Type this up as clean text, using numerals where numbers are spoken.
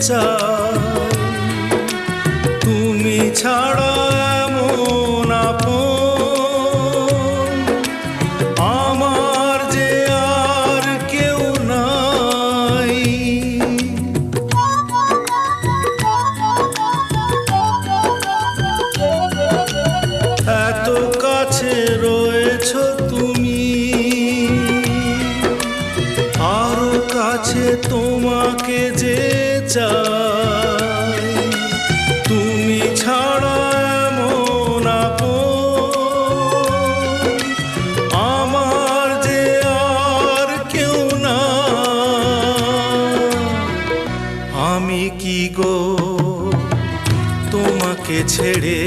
চাই। তুমি ছাড়া এমন আপন আমার যে আর কেউ নাই। এত কাছে রয়েছ তুমি, আরো কাছে তোমাকে যে চাই। তুমি ছাড়া এমন আপন আমার যে আর কেউ না। আমি কি গো তোমাকে ছেড়ে